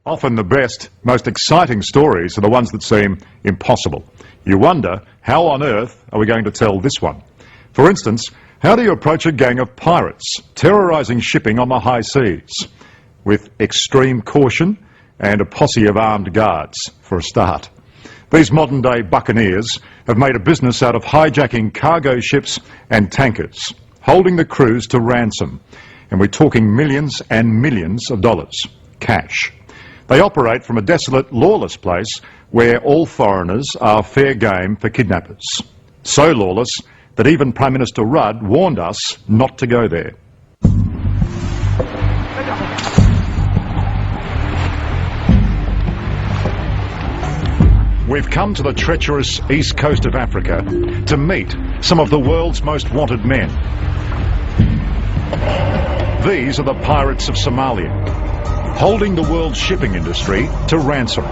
Often the best, most exciting stories are the ones that seem impossible. You wonder, how on earth are we going to tell this one? For instance, how do you approach a gang of pirates terrorising shipping on the high seas? With extreme caution and a posse of armed guards, for a start. These modern-day buccaneers have made a business out of hijacking cargo ships and tankers, holding the crews to ransom. And we're talking millions and millions of dollars, cash. They operate from a desolate, lawless place where all foreigners are fair game for kidnappers. So lawless that even Prime Minister Rudd warned us not to go there. We've come to the treacherous east coast of Africa to meet some of the world's most wanted men. These are the pirates of Somalia, holding the world's shipping industry to ransom.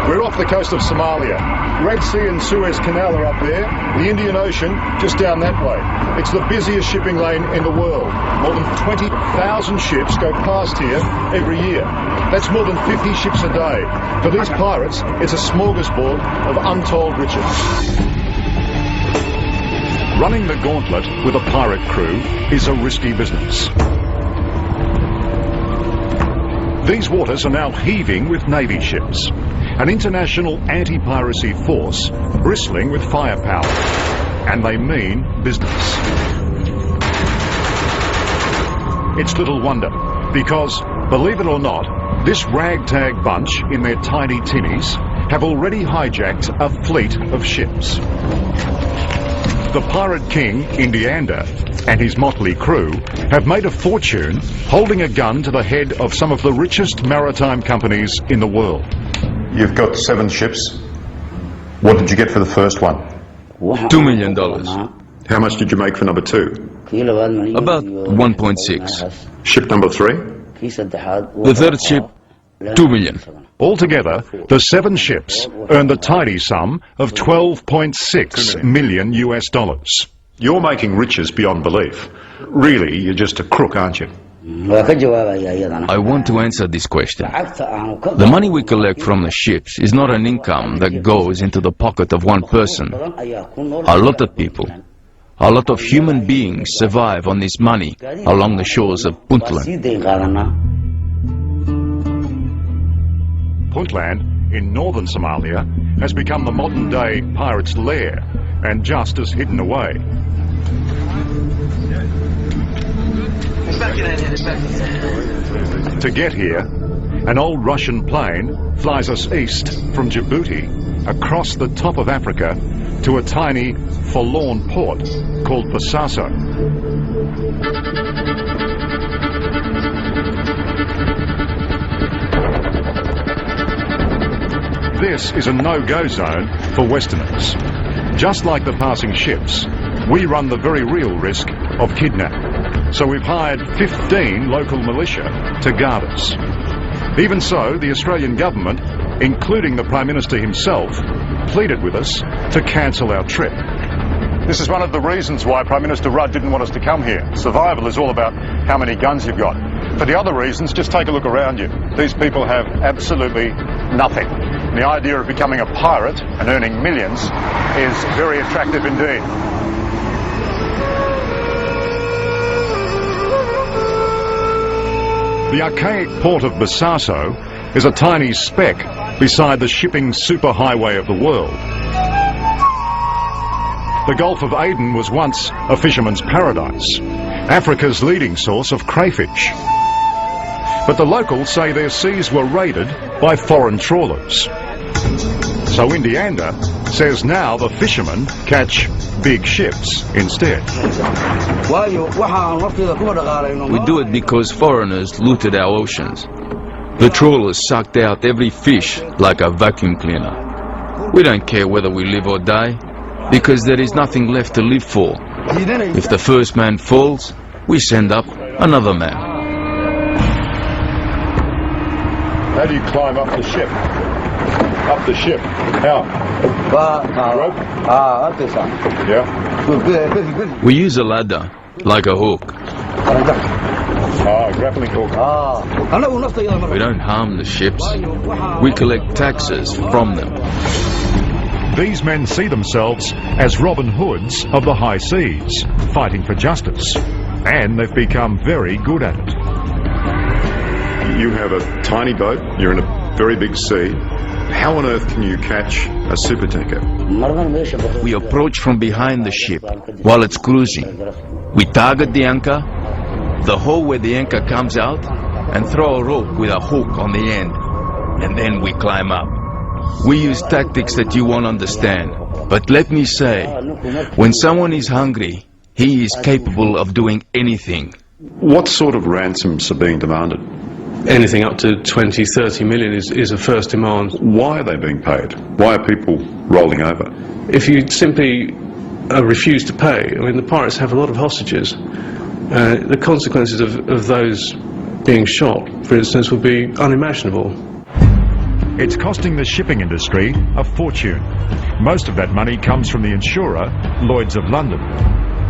We're off the coast of Somalia. Red Sea and Suez Canal are up there, the Indian Ocean just down that way. It's the busiest shipping lane in the world. More than 20,000 ships go past here every year. That's more than 50 ships a day. For these pirates, it's a smorgasbord of untold riches. Running the gauntlet with a pirate crew is a risky business. These waters are now heaving with Navy ships, an international anti-piracy force bristling with firepower, and they mean business. It's little wonder, because, believe it or not, this ragtag bunch in their tiny tinnies have already hijacked a fleet of ships. The pirate king, Indiander, and his motley crew have made a fortune holding a gun to the head of some of the richest maritime companies in the world. You've got 7 ships. What did you get for the first one? $2 million. How much did you make for number 2? About 1.6. Ship number 3? The third ship, 2 million. Altogether, the 7 ships earned the tidy sum of $12.6 million US dollars. You're making riches beyond belief. Really, you're just a crook, aren't you? I want to answer this question. The money we collect from the ships is not an income that goes into the pocket of one person. A lot of people, a lot of human beings survive on this money along the shores of Puntland. Puntland, in northern Somalia, has become the modern-day pirate's lair, and just as hidden away. To get here, an old Russian plane flies us east from Djibouti across the top of Africa to a tiny, forlorn port called Bosaso. This is a no-go zone for Westerners. Just like the passing ships, we run the very real risk of kidnapping. So we've hired 15 local militia to guard us. Even so, the Australian government, including the Prime Minister himself, pleaded with us to cancel our trip. This is one of the reasons why Prime Minister Rudd didn't want us to come here. Survival is all about how many guns you've got. For the other reasons, just take a look around you. These people have absolutely nothing. And the idea of becoming a pirate and earning millions is very attractive indeed. The archaic port of Bosaso is a tiny speck beside the shipping superhighway of the world. The Gulf of Aden was once a fisherman's paradise, Africa's leading source of crayfish. But the locals say their seas were raided by foreign trawlers. So Indiander says now the fishermen catch big ships instead. We do it because foreigners looted our oceans. The trawlers sucked out every fish like a vacuum cleaner. We don't care whether we live or die, because there is nothing left to live for. If the first man falls, we send up another man. How do you climb up the ship? Up the ship? How? Rope? Yeah. We use a ladder, like a hook. Grappling hook. We don't harm the ships. We collect taxes from them. These men see themselves as Robin Hoods of the high seas, fighting for justice. And they've become very good at it. You have a tiny boat, you're in a very big sea. How on earth can you catch a supertanker? We approach from behind the ship while it's cruising. We target the anchor, the hole where the anchor comes out, and throw a rope with a hook on the end. And then we climb up. We use tactics that you won't understand. But let me say, when someone is hungry, he is capable of doing anything. What sort of ransoms are being demanded? Anything up to 20, 30 million is a first demand. Why are they being paid? Why are people rolling over? If you simply refuse to pay, I mean, the pirates have a lot of hostages. The consequences of those being shot, for instance, would be unimaginable. It's costing the shipping industry a fortune. Most of that money comes from the insurer, Lloyd's of London.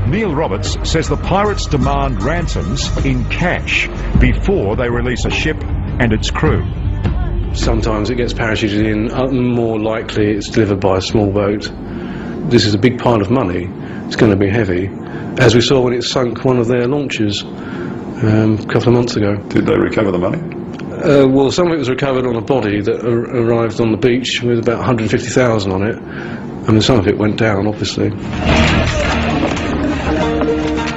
Neil Roberts says the pirates demand ransoms in cash before they release a ship and its crew. Sometimes it gets parachuted in, more likely it's delivered by a small boat. This is a big pile of money. It's going to be heavy, as we saw when it sunk one of their launches a couple of months ago. Did they recover the money? Well, some of it was recovered on a body that arrived on the beach with about 150,000 on it, and some of it went down, obviously.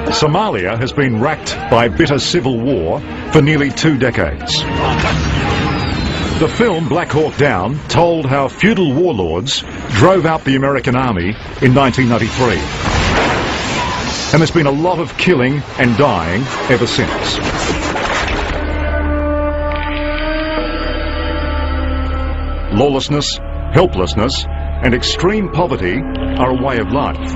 Somalia has been racked by bitter civil war for nearly 2 decades. The film Black Hawk Down told how feudal warlords drove out the American army in 1993. And there's been a lot of killing and dying ever since. Lawlessness, helplessness, and extreme poverty are a way of life.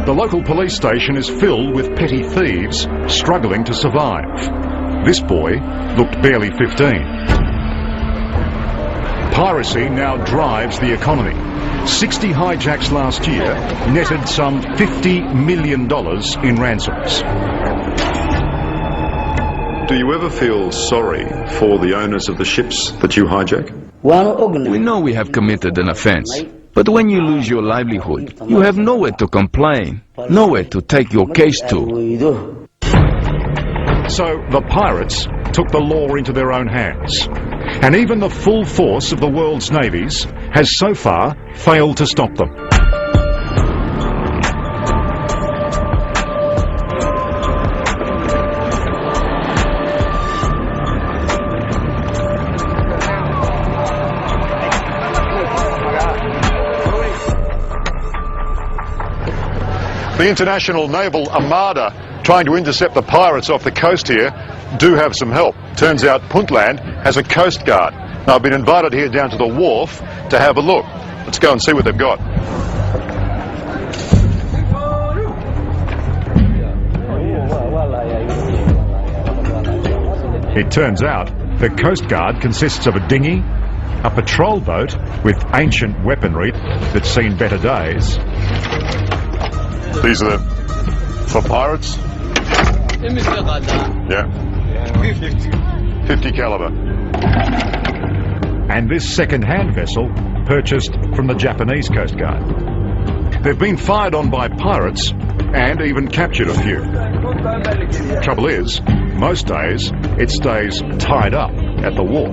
The local police station is filled with petty thieves struggling to survive. This boy looked barely 15. Piracy now drives the economy. 60 hijacks last year netted some $50 million in ransoms. Do you ever feel sorry for the owners of the ships that you hijack? We know we have committed an offense. But when you lose your livelihood, you have nowhere to complain, nowhere to take your case to. So the pirates took the law into their own hands. And even the full force of the world's navies has so far failed to stop them. The International Naval Armada trying to intercept the pirates off the coast here do have some help. Turns out Puntland has a coast guard. Now I've been invited here down to the wharf to have a look. Let's go and see what they've got. It turns out the Coast Guard consists of a dinghy, a patrol boat with ancient weaponry that's seen better days. These are for pirates? Yeah. 50 caliber. And this second-hand vessel purchased from the Japanese Coast Guard. They've been fired on by pirates and even captured a few. Trouble is, most days it stays tied up at the wharf.